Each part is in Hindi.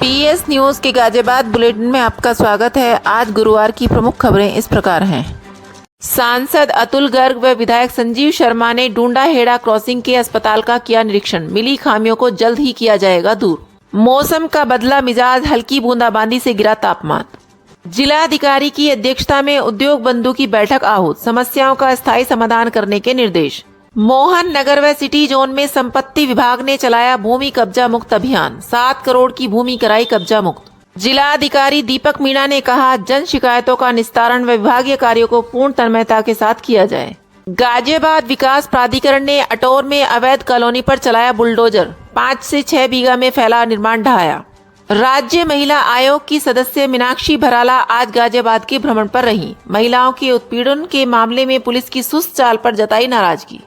BS न्यूज़ के गाजियाबाद बुलेटिन में आपका स्वागत है। आज गुरुवार की प्रमुख खबरें इस प्रकार हैं। सांसद अतुल गर्ग व विधायक संजीव शर्मा ने डूंडाहेड़ा क्रॉसिंग के अस्पताल का किया निरीक्षण। मिली खामियों को जल्द ही किया जाएगा दूर। मौसम का बदला मिजाज, हल्की बूंदाबांदी से गिरा तापमान। जिलाधिकारी की अध्यक्षता में उद्योग बंधु की बैठक आहूत, समस्याओं का स्थायी समाधान करने के निर्देश। मोहन नगर व सिटी जोन में संपत्ति विभाग ने चलाया भूमि कब्जा मुक्त अभियान, 7 करोड़ की भूमि कराई कब्जा मुक्त। जिलाधिकारी दीपक मीणा ने कहा, जन शिकायतों का निस्तारण व विभागीय कार्यों को पूर्ण तन्मयता के साथ किया जाए। गाजियाबाद विकास प्राधिकरण ने अटोर में अवैध कॉलोनी पर चलाया बुलडोजर, 5 से 6 बीघा में फैला निर्माण ढहाया। राज्य महिला आयोग की सदस्य मीनाक्षी भराला आज गाजियाबाद के भ्रमण पर रहीं। महिलाओं के उत्पीड़न के मामले में पुलिस की सुस्त चाल पर जताई नाराजगी।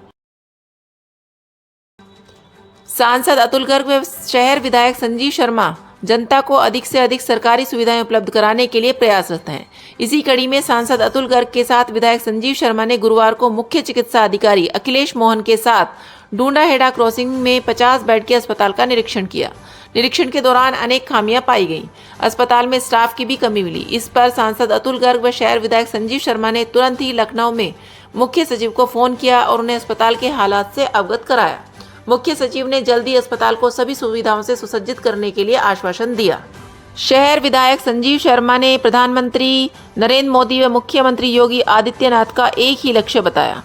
सांसद अतुल गर्ग व शहर विधायक संजीव शर्मा जनता को अधिक से अधिक सरकारी सुविधाएं उपलब्ध कराने के लिए प्रयासरत हैं। इसी कड़ी में सांसद अतुल गर्ग के साथ विधायक संजीव शर्मा ने गुरुवार को मुख्य चिकित्सा अधिकारी अखिलेश मोहन के साथ डूंडाहेड़ा क्रॉसिंग में 50 बेड के अस्पताल का निरीक्षण किया। निरीक्षण के दौरान अनेक खामियां पाई गईं। अस्पताल में स्टाफ की भी कमी मिली। इस पर सांसद अतुल गर्ग व शहर विधायक संजीव शर्मा ने तुरंत ही लखनऊ में मुख्य सचिव को फोन किया और उन्हें अस्पताल के हालात से अवगत कराया। मुख्य सचिव ने जल्दी अस्पताल को सभी सुविधाओं से सुसज्जित करने के लिए आश्वासन दिया। शहर विधायक संजीव शर्मा ने प्रधानमंत्री नरेंद्र मोदी व मुख्यमंत्री योगी आदित्यनाथ का एक ही लक्ष्य बताया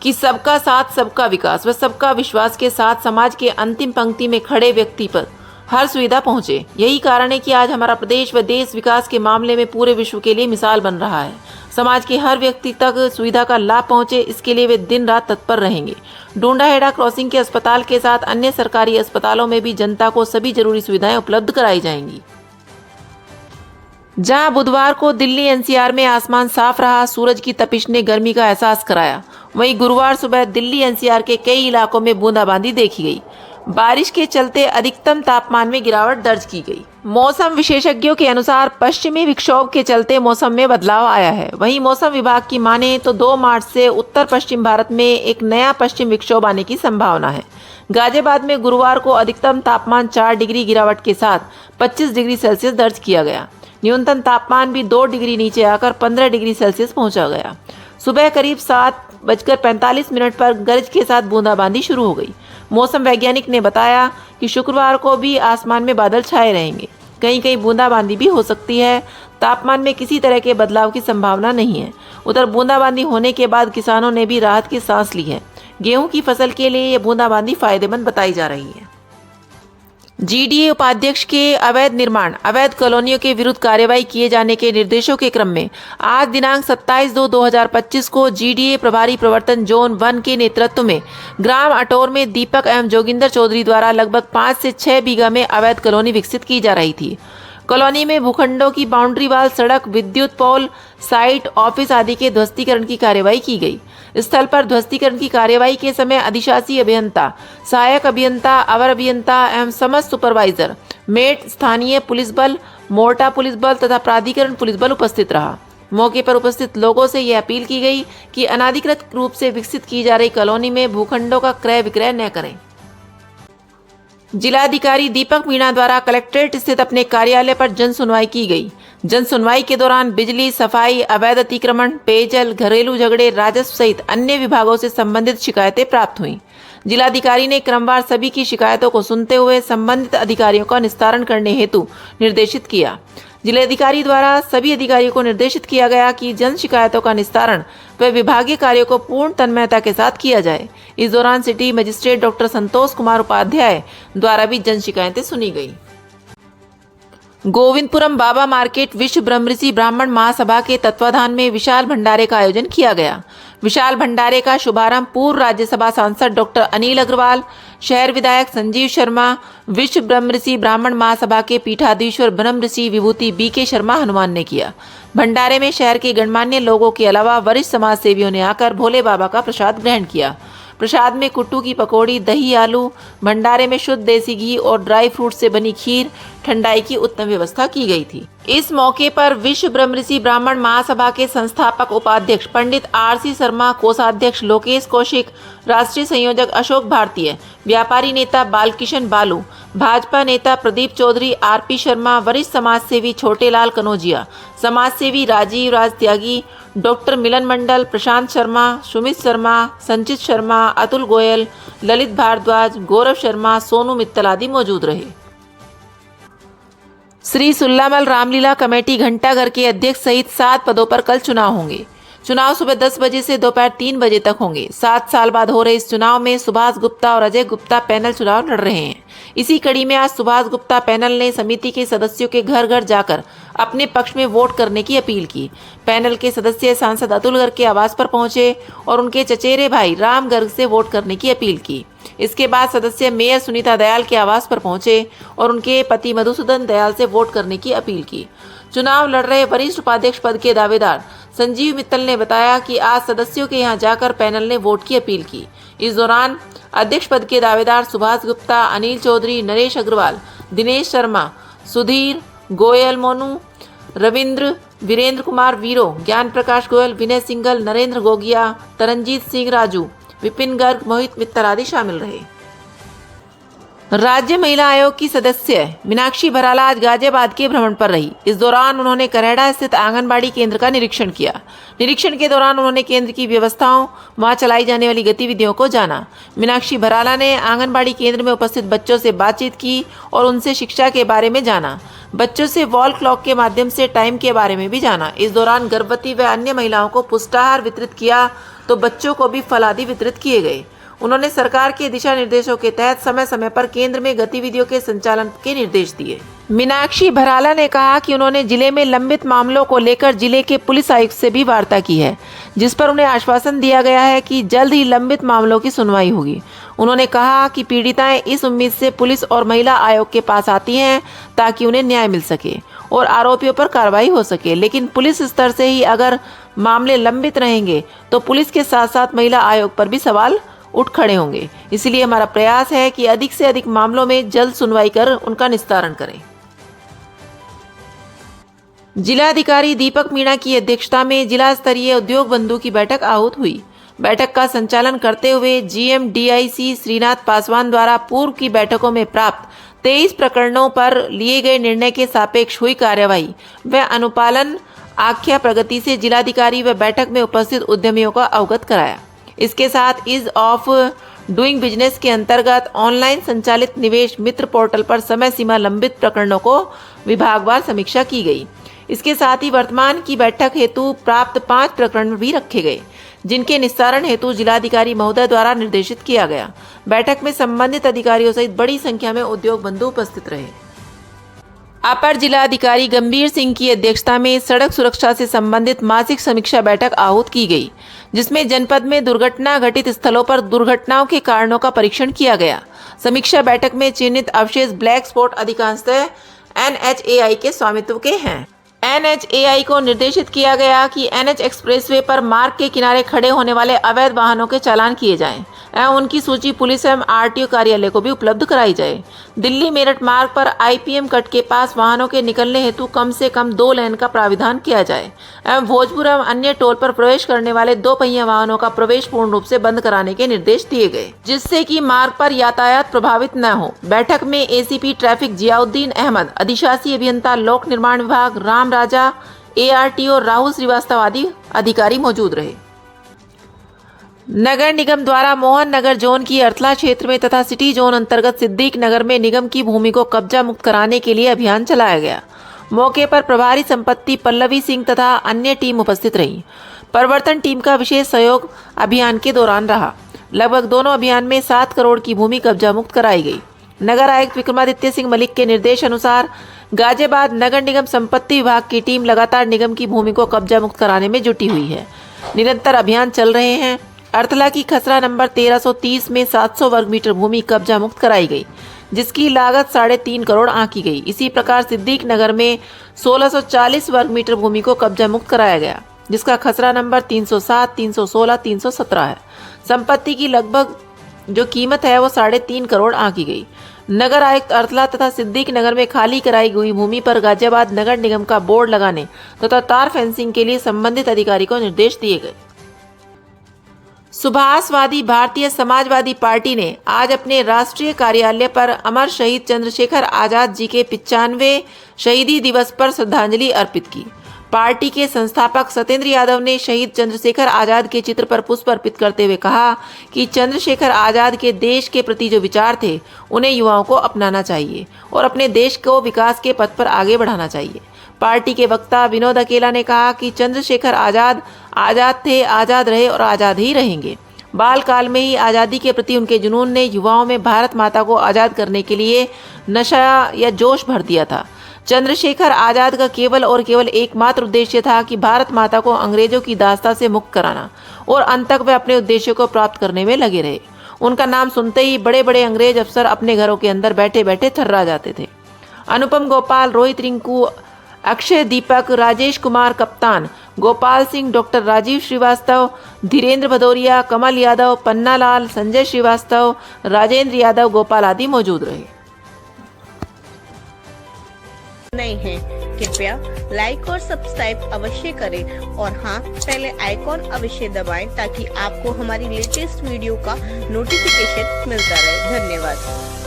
कि सबका साथ सबका विकास व सबका विश्वास के साथ समाज के अंतिम पंक्ति में खड़े व्यक्ति पर हर सुविधा पहुंचे। यही कारण है कि आज हमारा प्रदेश व देश विकास के मामले में पूरे विश्व के लिए मिसाल बन रहा है। समाज के हर व्यक्ति तक सुविधा का लाभ पहुंचे, इसके लिए वे दिन रात तत्पर रहेंगे। डूंडाहेड़ा क्रॉसिंग के अस्पताल के साथ अन्य सरकारी अस्पतालों में भी जनता को सभी जरूरी सुविधाएं उपलब्ध कराई जाएंगी। जहां बुधवार को दिल्ली NCR में आसमान साफ रहा, सूरज की तपिश ने गर्मी का एहसास कराया, वहीं गुरुवार सुबह दिल्ली NCR के कई इलाकों में बूंदाबांदी देखी गई। बारिश के चलते अधिकतम तापमान में गिरावट दर्ज की गई। मौसम विशेषज्ञों के अनुसार पश्चिमी विक्षोभ के चलते मौसम में बदलाव आया है। वहीं मौसम विभाग की माने तो 2 मार्च से उत्तर पश्चिम भारत में एक नया पश्चिम विक्षोभ आने की संभावना है। गाजियाबाद में गुरुवार को अधिकतम तापमान 4 डिग्री गिरावट के साथ 25 डिग्री सेल्सियस दर्ज किया गया। न्यूनतम तापमान भी 2 डिग्री नीचे आकर 15 डिग्री सेल्सियस पहुंचा गया। सुबह करीब 7:45 पर गरज के साथ बूंदाबांदी शुरू हो गई। मौसम वैज्ञानिक ने बताया कि शुक्रवार को भी आसमान में बादल छाए रहेंगे, कहीं कहीं बूंदाबांदी भी हो सकती है। तापमान में किसी तरह के बदलाव की संभावना नहीं है। उधर बूंदाबांदी होने के बाद किसानों ने भी राहत की सांस ली है। गेहूं की फसल के लिए ये बूंदाबांदी फायदेमंद बताई जा रही है। GDA उपाध्यक्ष के अवैध निर्माण, अवैध कॉलोनियों के विरुद्ध कार्रवाई किए जाने के निर्देशों के क्रम में आज दिनांक 27/2/2025 को GDA प्रभारी प्रवर्तन जोन 1 के नेतृत्व में ग्राम अटोर में दीपक एवं जोगिंदर चौधरी द्वारा लगभग 5 से 6 बीघा में अवैध कॉलोनी विकसित की जा रही थी। कॉलोनी में भूखंडों की बाउंड्री वाल, सड़क, विद्युत पोल, साइट, ऑफिस आदि के ध्वस्तीकरण की कार्यवाही की गई। स्थल पर ध्वस्तीकरण की कार्यवाही के समय अधिशासी अभियंता, सहायक अभियंता, अवर अभियंता एवं समस्त सुपरवाइजर, मेट, स्थानीय पुलिस बल, मोर्टा पुलिस बल तथा प्राधिकरण पुलिस बल उपस्थित रहा। मौके पर उपस्थित लोगों से यह अपील की गई कि अनाधिकृत रूप से विकसित की जा रही कॉलोनी में भूखंडों का क्रय विक्रय न करें। जिलाधिकारी दीपक मीणा द्वारा कलेक्ट्रेट स्थित अपने कार्यालय पर जन सुनवाई की गई। जन सुनवाई के दौरान बिजली, सफाई, अवैध अतिक्रमण, पेयजल, घरेलू झगड़े, राजस्व सहित अन्य विभागों से संबंधित शिकायतें प्राप्त हुईं। जिलाधिकारी ने क्रमवार सभी की शिकायतों को सुनते हुए संबंधित अधिकारियों का निस्तारण करने हेतु निर्देशित किया। जिलाधिकारी द्वारा सभी अधिकारियों को निर्देशित किया गया कि जन शिकायतों का निस्तारण व विभागीय कार्यों को पूर्ण तन्मयता के साथ किया जाए। इस दौरान city magistrate doctor Santosh Kumar Upadhyay द्वारा भी जन शिकायतें सुनी गई। गोविंदपुरम बाबा मार्केट विश्व ब्रह्मऋषि ब्राह्मण महासभा के तत्वाधान में विशाल भंडारे का आयोजन किया गया। विशाल भंडारे का शुभारंभ पूर्व राज्यसभा सांसद डॉक्टर अनिल अग्रवाल, शहर विधायक संजीव शर्मा, विश्व ब्रह्मऋषि ब्राह्मण महासभा के पीठाधीश्वर ब्रह्मऋषि विभूति BK शर्मा हनुमान ने किया। भंडारे में शहर के गणमान्य लोगों के अलावा वरिष्ठ समाज सेवियों ने आकर भोले बाबा का प्रसाद ग्रहण किया। प्रसाद में कुट्टू की पकौड़ी, दही आलू, भंडारे में शुद्ध देसी घी और ड्राई फ्रूट से बनी खीर, ठंडाई की उत्तम व्यवस्था की गई थी। इस मौके पर विश्व ब्रह्मऋषि ब्राह्मण महासभा के संस्थापक उपाध्यक्ष पंडित आर.सी. शर्मा, कोषाध्यक्ष लोकेश कौशिक, राष्ट्रीय संयोजक अशोक भारतीय, व्यापारी नेता बालकिशन बालू, भाजपा नेता प्रदीप चौधरी, आर.पी. शर्मा, वरिष्ठ समाजसेवी छोटेलाल कनौजिया, समाजसेवी राजीव राज त्यागी, डॉक्टर मिलन मंडल, प्रशांत शर्मा, सुमित शर्मा, संचित शर्मा, अतुल गोयल, ललित भारद्वाज, गौरव शर्मा, सोनू मित्तल आदि मौजूद रहे। श्री सुल्लामल रामलीला कमेटी घंटाघर के अध्यक्ष सहित 7 पदों पर कल चुनाव होंगे। चुनाव सुबह 10 बजे से दोपहर 3 बजे तक होंगे। 7 साल बाद हो रहे इस चुनाव में सुभाष गुप्ता और अजय गुप्ता पैनल चुनाव लड़ रहे हैं। इसी कड़ी में आज सुभाष गुप्ता पैनल ने समिति के सदस्यों के घर घर जाकर अपने पक्ष में वोट करने की अपील की। पैनल के सदस्य सांसद अतुल गर्ग के आवास पर पहुंचे और उनके चचेरे भाई राम गर्ग से वोट करने की अपील की। इसके बाद सदस्य मेयर सुनीता दयाल के आवास पर पहुंचे और उनके पति मधुसूदन दयाल से वोट करने की अपील की। चुनाव लड़ रहे वरिष्ठ उपाध्यक्ष पद के दावेदार संजीव मित्तल ने बताया कि आज सदस्यों के यहां जाकर पैनल ने वोट की अपील की। इस दौरान अध्यक्ष पद के दावेदार सुभाष गुप्ता, अनिल चौधरी, नरेश अग्रवाल, दिनेश शर्मा, सुधीर गोयल, मोनू, रविंद्र, वीरेंद्र कुमार वीरो, ज्ञान प्रकाश गोयल, विनय सिंघल, नरेंद्र गोगिया, तरनजीत सिंह राजू, विपिन गर्ग, मोहित मित्तल आदि शामिल रहे। राज्य महिला आयोग की सदस्य मीनाक्षी भराला आज गाजियाबाद के भ्रमण पर रही। इस दौरान उन्होंने करेड़ा स्थित आंगनबाड़ी केंद्र का निरीक्षण किया। निरीक्षण के दौरान उन्होंने केंद्र की व्यवस्थाओं, वहां चलाई जाने वाली गतिविधियों को जाना। मीनाक्षी भराला ने आंगनबाड़ी केंद्र में उपस्थित बच्चों से बातचीत की और उनसे शिक्षा के बारे में जाना। बच्चों से वॉल क्लॉक के माध्यम से टाइम के बारे में भी जाना। इस दौरान गर्भवती व अन्य महिलाओं को पुष्टाहार वितरित किया तो बच्चों को भी फल आदि वितरित किए गए। उन्होंने सरकार के दिशा निर्देशों के तहत समय समय पर केंद्र में गतिविधियों के संचालन के निर्देश दिए। मीनाक्षी भराला ने कहा कि उन्होंने जिले में लंबित मामलों को लेकर जिले के पुलिस आयुक्त से भी वार्ता की है, जिस पर उन्हें आश्वासन दिया गया है कि जल्द ही लंबित मामलों की सुनवाई होगी। उन्होंने कहा कि पीड़िताएं इस उम्मीद से पुलिस और महिला आयोग के पास आती हैं ताकि उन्हें न्याय मिल सके और आरोपियों पर कार्रवाई हो सके, लेकिन पुलिस स्तर से ही अगर मामले लंबित रहेंगे तो पुलिस के साथ साथ महिला आयोग पर भी सवाल उठ खड़े होंगे। इसलिए हमारा प्रयास है कि अधिक से अधिक मामलों में जल्द सुनवाई कर उनका निस्तारण करें। जिलाधिकारी दीपक मीणा की अध्यक्षता में जिला स्तरीय उद्योग बंधु की बैठक आहूत हुई। बैठक का संचालन करते हुए जीएम डीआईसी श्रीनाथ पासवान द्वारा पूर्व की बैठकों में प्राप्त 23 प्रकरणों पर लिए गए निर्णय के सापेक्ष हुई कार्यवाही व अनुपालन आख्या प्रगति से जिलाधिकारी व बैठक में उपस्थित उद्यमियों को अवगत कराया। इसके साथ ईज ऑफ डूइंग बिजनेस के अंतर्गत ऑनलाइन संचालित निवेश मित्र पोर्टल पर समय सीमा लंबित प्रकरणों को विभागवार समीक्षा की गई। इसके साथ ही वर्तमान की बैठक हेतु प्राप्त 5 प्रकरण भी रखे गए, जिनके निस्तारण हेतु जिलाधिकारी महोदय द्वारा निर्देशित किया गया। बैठक में संबंधित अधिकारियों सहित बड़ी संख्या में उद्योग बंधु उपस्थित रहे। अपर जिलाधिकारी गंभीर सिंह की अध्यक्षता में सड़क सुरक्षा से संबंधित मासिक समीक्षा बैठक आहूत की गई, जिसमें जनपद में दुर्घटना घटित स्थलों पर दुर्घटनाओं के कारणों का परीक्षण किया गया। समीक्षा बैठक में चिन्हित अवशेष ब्लैक स्पॉट अधिकांशतः NHAI के स्वामित्व के हैं। NHAI को निर्देशित किया गया कि NH एक्सप्रेसवे पर मार्ग के किनारे खड़े होने वाले अवैध वाहनों के चालान किए जाएं एवं उनकी सूची पुलिस एवं RTO कार्यालय को भी उपलब्ध कराई जाए। दिल्ली मेरठ मार्ग पर IPM कट के पास वाहनों के निकलने हेतु कम से कम 2 लेन का प्राविधान किया जाए एवं भोजपुर एवं अन्य टोल पर प्रवेश करने वाले 2 पहिया वाहनों का प्रवेश पूर्ण रूप से बंद कराने के निर्देश दिए गए, जिससे कि मार्ग पर यातायात प्रभावित न हो। बैठक में ACP ट्रैफिक जियाउद्दीन अहमद, अधिशासी अभियंता लोक निर्माण विभाग राम राजा, ARTO राहुल श्रीवास्तव आदि अधिकारी मौजूद रहे। नगर निगम द्वारा मोहन नगर जोन की अर्थला क्षेत्र में तथा सिटी जोन अंतर्गत सिद्दीक नगर में निगम की भूमि को कब्जा मुक्त कराने के लिए अभियान चलाया गया। मौके पर प्रभारी संपत्ति पल्लवी सिंह तथा अन्य टीम उपस्थित रही। परिवर्तन टीम का विशेष सहयोग अभियान के दौरान रहा। लगभग दोनों अभियान में 7 करोड़ की भूमि कब्जा मुक्त कराई गई। नगर आयुक्त विक्रमादित्य सिंह मलिक के निर्देश अनुसार गाजियाबाद नगर निगम संपत्ति विभाग की टीम लगातार निगम की भूमि को कब्जा मुक्त कराने में जुटी हुई है। निरंतर अभियान चल रहे हैं। अर्थला की खसरा नंबर 1330 में 700 वर्ग मीटर भूमि कब्जा मुक्त कराई गई, जिसकी लागत 3.5 करोड़ आंकी गई। इसी प्रकार सिद्दीक नगर में 1640 वर्ग मीटर भूमि को कब्जा मुक्त कराया गया, जिसका खसरा नंबर 307, 316, 317 है। संपत्ति की लगभग जो कीमत है वो 3.5 करोड़ आंकी गई। नगर आयुक्त अरतला तथा सिद्दीक नगर में खाली कराई हुई भूमि पर गाजियाबाद नगर निगम का बोर्ड लगाने तथा तार फेंसिंग के लिए संबंधित अधिकारी को निर्देश दिए गए। सुभाषवादी भारतीय समाजवादी पार्टी ने आज अपने राष्ट्रीय कार्यालय पर अमर शहीद चंद्रशेखर आजाद जी के 95वें शहीदी दिवस पर श्रद्धांजलि अर्पित की। पार्टी के संस्थापक सत्येंद्र यादव ने शहीद चंद्रशेखर आजाद के चित्र पर पुष्प अर्पित करते हुए कहा कि चंद्रशेखर आजाद के देश के प्रति जो विचार थे उन्हें युवाओं को अपनाना चाहिए और अपने देश को विकास के पथ पर आगे बढ़ाना चाहिए। पार्टी के वक्ता विनोद अकेला ने कहा कि चंद्रशेखर आजाद आजाद थे, आजाद रहे और आजाद ही रहेंगे। बाल काल में ही आज़ादी के प्रति उनके जुनून ने युवाओं में भारत माता को आज़ाद करने के लिए नशा या जोश भर दिया था। चंद्रशेखर आजाद का केवल और केवल एकमात्र उद्देश्य था कि भारत माता को अंग्रेजों की दास्ता से मुक्त कराना और अंत तक वे अपने उद्देश्य को प्राप्त करने में लगे रहे। उनका नाम सुनते ही बड़े बड़े अंग्रेज अफसर अपने घरों के अंदर बैठे बैठे थर्रा जाते थे। अनुपम गोपाल, रोहित रिंकू, अक्षय दीपक, राजेश कुमार कप्तान, गोपाल सिंह, डॉक्टर राजीव श्रीवास्तव, धीरेन्द्र भदौरिया, कमल यादव, पन्ना लाल, संजय श्रीवास्तव, राजेंद्र यादव, गोपाल आदि मौजूद रहे। नए हैं कृपया लाइक और सब्सक्राइब अवश्य करें और हाँ, पहले आइकॉन अवश्य दबाएं ताकि आपको हमारी लेटेस्ट वीडियो का नोटिफिकेशन मिलता रहे। धन्यवाद।